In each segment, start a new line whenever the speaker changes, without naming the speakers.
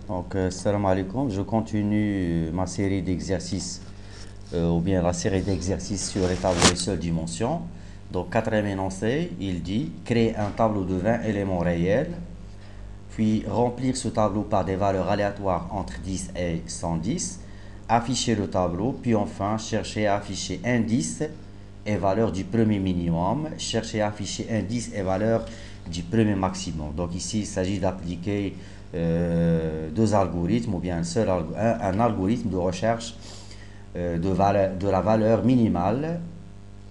Donc, salam alaikum, je continue ma série d'exercices, ou bien la série d'exercices sur les tableaux de seule dimension. Donc, quatrième énoncé, il dit créer un tableau de 20 éléments réels, puis remplir ce tableau par des valeurs aléatoires entre 10 et 110, afficher le tableau, puis enfin chercher à afficher indice et valeur du premier minimum, chercher à afficher indice et valeur du premier maximum. Donc ici, il s'agit d'appliquer deux algorithmes ou bien un algorithme de recherche de la valeur minimale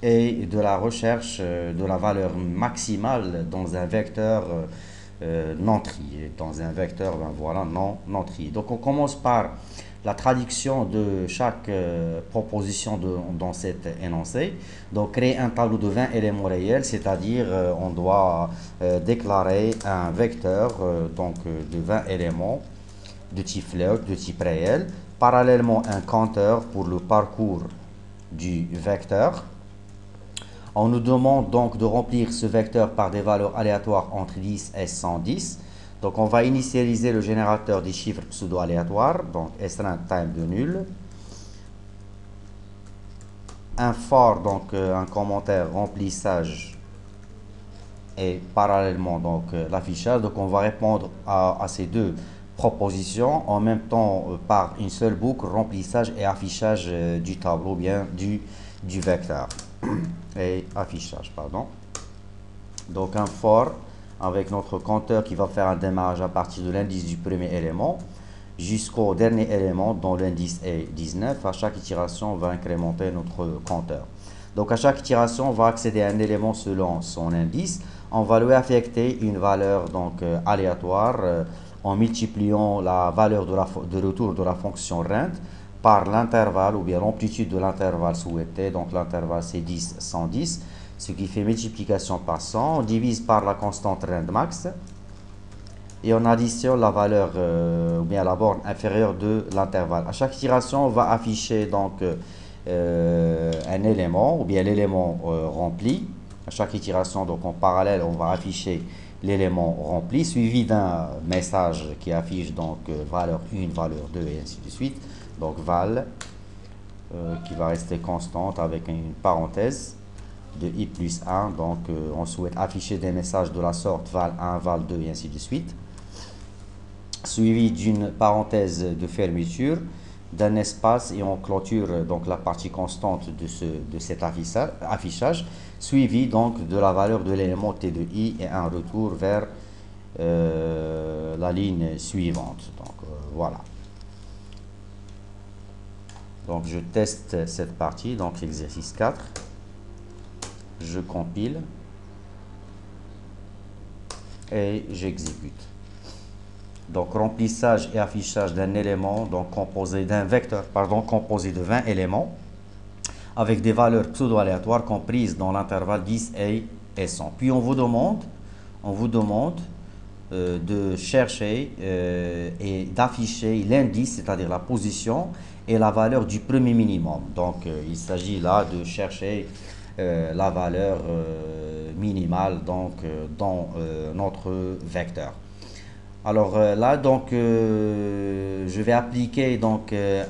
et de la recherche de la valeur maximale dans un vecteur non trié, dans un vecteur voilà, non trié. Donc on commence par la traduction de chaque proposition dans cet énoncé. Donc créer un tableau de 20 éléments réels, c'est-à-dire on doit déclarer un vecteur de 20 éléments de type float, de type réel, parallèlement un compteur pour le parcours du vecteur. On nous demande donc de remplir ce vecteur par des valeurs aléatoires entre 10 et 110. Donc on va initialiser le générateur des chiffres pseudo-aléatoires, donc string time de nul. Un for, donc un commentaire remplissage et parallèlement donc l'affichage. Donc on va répondre à ces deux propositions en même temps par une seule boucle, remplissage et affichage du tableau, bien du vecteur et affichage, pardon. Donc un for avec notre compteur qui va faire un démarrage à partir de l'indice du premier élément jusqu'au dernier élément dont l'indice est 19. À chaque itération, on va incrémenter notre compteur. Donc à chaque itération, on va accéder à un élément selon son indice. On va lui affecter une valeur aléatoire en multipliant la valeur de retour de la fonction rend par l'intervalle ou bien l'amplitude de l'intervalle souhaité. Donc l'intervalle c'est 10, 110, ce qui fait multiplication par 100. On divise par la constante rand max et on additionne la valeur ou bien la borne inférieure de l'intervalle. À chaque itération, on va afficher donc un élément ou bien l'élément rempli. À chaque itération, donc en parallèle, on va afficher l'élément rempli suivi d'un message qui affiche donc valeur 1, valeur 2 et ainsi de suite. Donc val qui va rester constante avec une parenthèse de i plus 1. Donc on souhaite afficher des messages de la sorte val 1, val 2 et ainsi de suite, suivi d'une parenthèse de fermeture, d'un espace, et on clôture donc la partie constante de cet affichage, suivi donc de la valeur de l'élément t de i et un retour vers la ligne suivante. Donc voilà. Donc je teste cette partie, donc exercice 4. Je compile et j'exécute. Donc remplissage et affichage d'un élément donc composé d'un vecteur composé de 20 éléments avec des valeurs pseudo-aléatoires comprises dans l'intervalle 10 et 100. Puis on vous demande de chercher et d'afficher l'indice, c'est-à-dire la position et la valeur du premier minimum. Donc il s'agit là de chercher la valeur minimale dans notre vecteur. Alors là donc je vais appliquer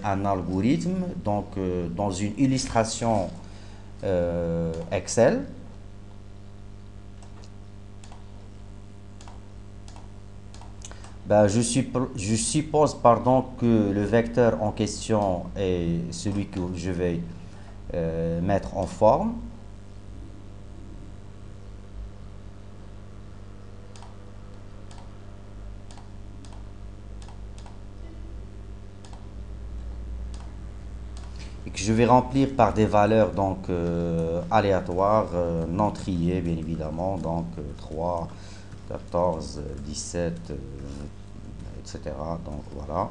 un algorithme dans une illustration Excel. Ben, je suppose que le vecteur en question est celui que je vais mettre en forme. Et que je vais remplir par des valeurs aléatoires, non triées bien évidemment, 3, 14, 17, etc. Donc voilà.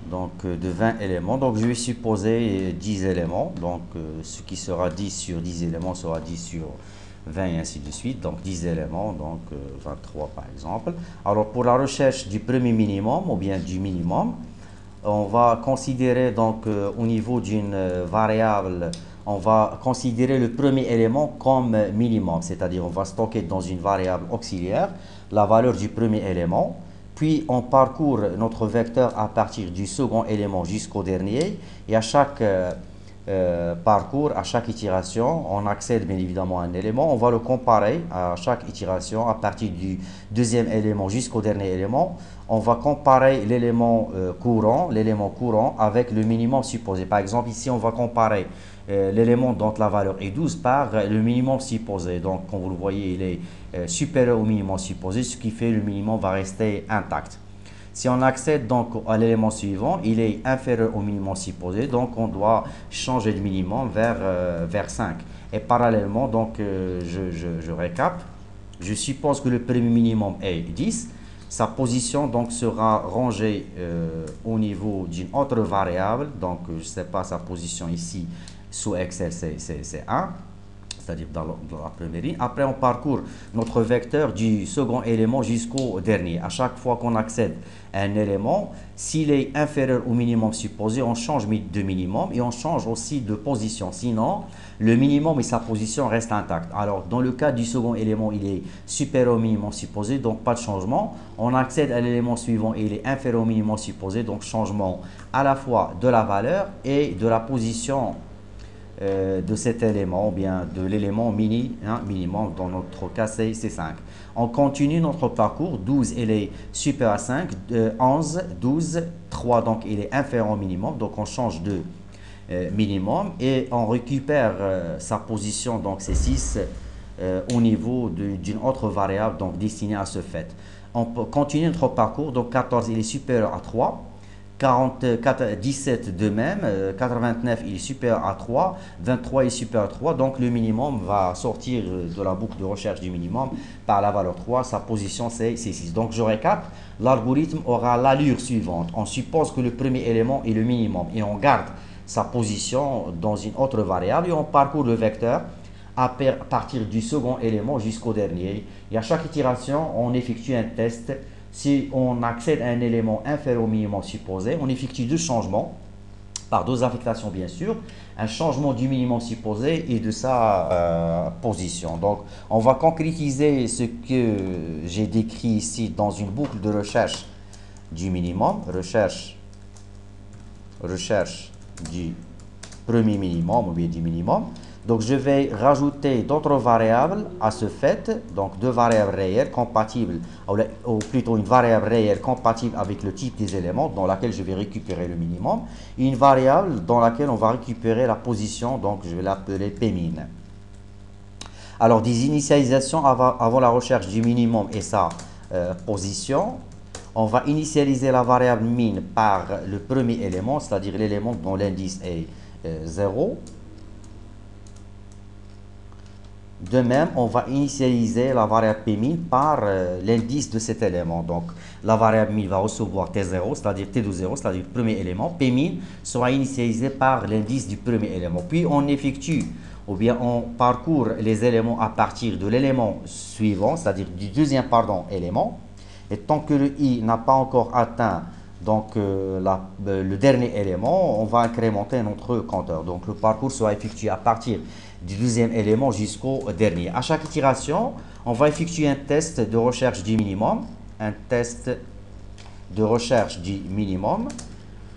Donc de 20 éléments. Donc je vais supposer 10 éléments. Donc ce qui sera 10 sur 10 éléments sera 10 sur 20 et ainsi de suite. Donc 10 éléments, donc 23 par exemple. Alors pour la recherche du premier minimum ou bien du minimum, on va considérer au niveau d'une variable, on va considérer le premier élément comme minimum, c'est-à-dire on va stocker dans une variable auxiliaire la valeur du premier élément Puis on parcourt notre vecteur à partir du second élément jusqu'au dernier. Et à chaque parcours, à chaque itération, on accède bien évidemment à un élément. On va le comparer à chaque itération à partir du deuxième élément jusqu'au dernier élément. On va comparer l'élément courant avec le minimum supposé. Par exemple, ici, on va comparer l'élément dont la valeur est 12 par le minimum supposé. Donc, comme vous le voyez, il est supérieur au minimum supposé, ce qui fait que le minimum va rester intact. Si on accède donc à l'élément suivant, il est inférieur au minimum supposé, donc on doit changer de minimum vers 5. Et parallèlement, donc je récap, je suppose que le premier minimum est 10. Sa position donc sera rangée au niveau d'une autre variable, donc je ne sais pas sa position ici sous Excel, c'est 1. C'est-à-dire dans la première ligne. Après, on parcourt notre vecteur du second élément jusqu'au dernier. À chaque fois qu'on accède à un élément, s'il est inférieur au minimum supposé, on change de minimum et on change aussi de position. Sinon, le minimum et sa position restent intacts. Alors, dans le cas du second élément, il est supérieur au minimum supposé, donc pas de changement. On accède à l'élément suivant et il est inférieur au minimum supposé, donc changement à la fois de la valeur et de la position de cet élément, ou bien de l'élément minimum, dans notre cas c'est 5. On continue notre parcours, 12 il est supérieur à 5, 11, 12, 3 donc il est inférieur au minimum, donc on change de minimum et on récupère sa position, donc c'est 6 au niveau d'une autre variable donc destinée à ce fait. On peut continuer notre parcours, donc 14 il est supérieur à 3. 17 de même, 89 il est supérieur à 3, 23 est supérieur à 3, donc le minimum va sortir de la boucle de recherche du minimum par la valeur 3, sa position c'est 6. Donc je récap, l'algorithme aura l'allure suivante, on suppose que le premier élément est le minimum et on garde sa position dans une autre variable et on parcourt le vecteur à partir du second élément jusqu'au dernier et à chaque itération on effectue un test. Si on accède à un élément inférieur au minimum supposé, on effectue deux changements, par deux affectations bien sûr, un changement du minimum supposé et de sa position. Donc, on va concrétiser ce que j'ai décrit ici dans une boucle de recherche du minimum, recherche du premier minimum ou bien du minimum. Donc, je vais rajouter d'autres variables à ce fait, donc deux variables réelles compatibles, ou plutôt une variable réelle compatible avec le type des éléments dans laquelle je vais récupérer le minimum, et une variable dans laquelle on va récupérer la position, donc je vais l'appeler Pmin. Alors, des initialisations avant la recherche du minimum et sa position. On va initialiser la variable min par le premier élément, c'est-à-dire l'élément dont l'indice est 0. De même, on va initialiser la variable Pmin par l'indice de cet élément. Donc, la variable min va recevoir T0, c'est-à-dire T de 0, c'est-à-dire le premier élément. Pmin sera initialisé par l'indice du premier élément. Puis, on effectue, ou bien on parcourt les éléments à partir de l'élément suivant, c'est-à-dire du deuxième élément. Et tant que le i n'a pas encore atteint donc, le dernier élément, on va incrémenter notre compteur. Donc, le parcours sera effectué à partir du deuxième élément jusqu'au dernier. À chaque itération, on va effectuer un test de recherche du minimum. Un test de recherche du minimum.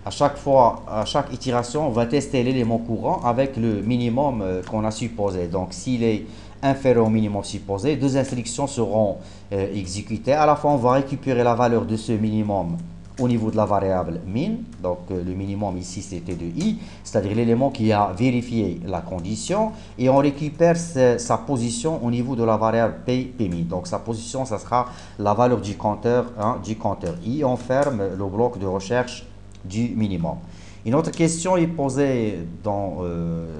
À chaque fois, à chaque itération, on va tester l'élément courant avec le minimum qu'on a supposé. Donc, s'il est inférieur au minimum supposé, deux instructions seront exécutées. À la fois, on va récupérer la valeur de ce minimum au niveau de la variable min, donc le minimum ici c'était de i, c'est-à-dire l'élément qui a vérifié la condition, et on récupère sa position au niveau de la variable pmin. Donc sa position, ça sera la valeur du compteur i. On ferme le bloc de recherche du minimum. Une autre question est posée dans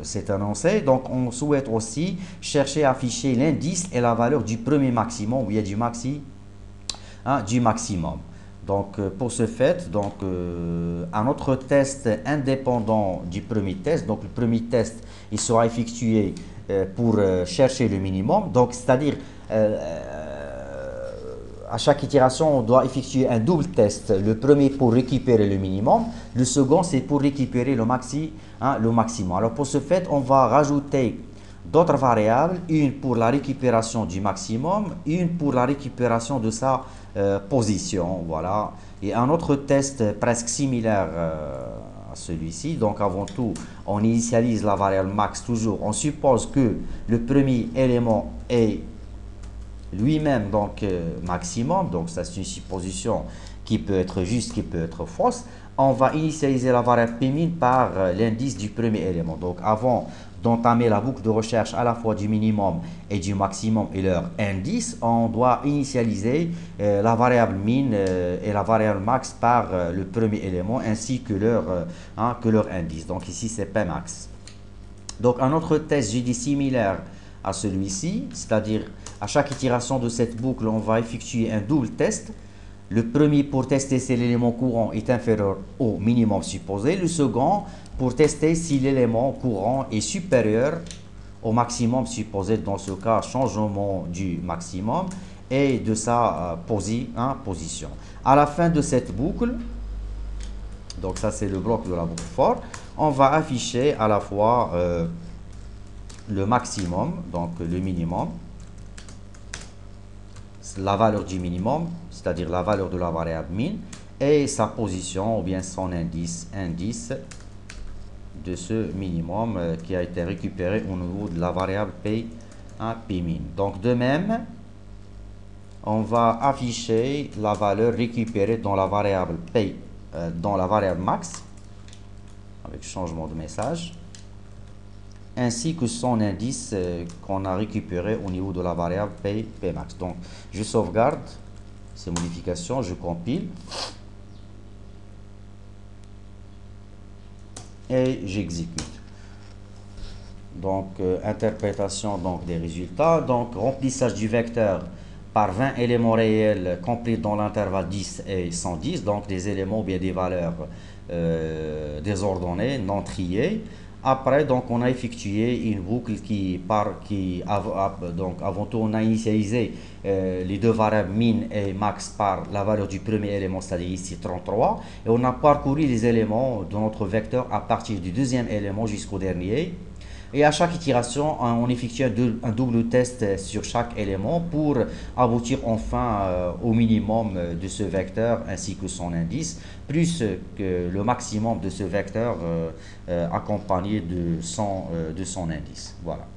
cet énoncé. Donc on souhaite aussi chercher à afficher l'indice et la valeur du premier maximum, ou bien du maximum. Donc, pour ce fait, donc, un autre test indépendant du premier test. Donc, le premier test, il sera effectué pour chercher le minimum. Donc, c'est-à-dire, à chaque itération, on doit effectuer un double test. Le premier pour récupérer le minimum. Le second, c'est pour récupérer le maximum. Alors, pour ce fait, on va rajouter d'autres variables, une pour la récupération du maximum, une pour la récupération de sa position, voilà. Et un autre test presque similaire à celui-ci. Donc avant tout, on initialise la variable max toujours. On suppose que le premier élément est lui-même donc maximum, donc ça c'est une supposition qui peut être juste, qui peut être fausse. On va initialiser la variable Pmin par l'indice du premier élément. Donc avant d'entamer la boucle de recherche à la fois du minimum et du maximum et leur indice, on doit initialiser la variable min et la variable max par le premier élément ainsi que leur indice. Donc ici c'est Pmax. Donc un autre test, j'ai dit similaire à celui-ci, c'est-à-dire à chaque itération de cette boucle, on va effectuer un double test. Le premier pour tester si l'élément courant est inférieur au minimum supposé. Le second pour tester si l'élément courant est supérieur au maximum supposé. Dans ce cas, changement du maximum et de sa position. À la fin de cette boucle, donc ça c'est le bloc de la boucle for, on va afficher à la fois le maximum, donc le minimum, la valeur du minimum, c'est-à-dire la valeur de la variable min, et sa position ou bien son indice de ce minimum qui a été récupéré au niveau de la variable Pmin. Donc de même, on va afficher la valeur récupérée dans la variable dans la variable max, avec changement de message, ainsi que son indice qu'on a récupéré au niveau de la variable Pmax. Donc, je sauvegarde ces modifications, je compile et j'exécute. Donc, interprétation donc, des résultats. Donc, remplissage du vecteur par 20 éléments réels compris dans l'intervalle 10 et 110, donc des éléments ou bien des valeurs désordonnées, non triées. Après, donc, on a effectué une boucle donc, avant tout, on a initialisé les deux variables min et max par la valeur du premier élément, c'est-à-dire ici 33. Et on a parcouru les éléments de notre vecteur à partir du deuxième élément jusqu'au dernier. Et à chaque itération, on effectue un double test sur chaque élément pour aboutir enfin au minimum de ce vecteur ainsi que son indice, plus que le maximum de ce vecteur accompagné de son indice. Voilà.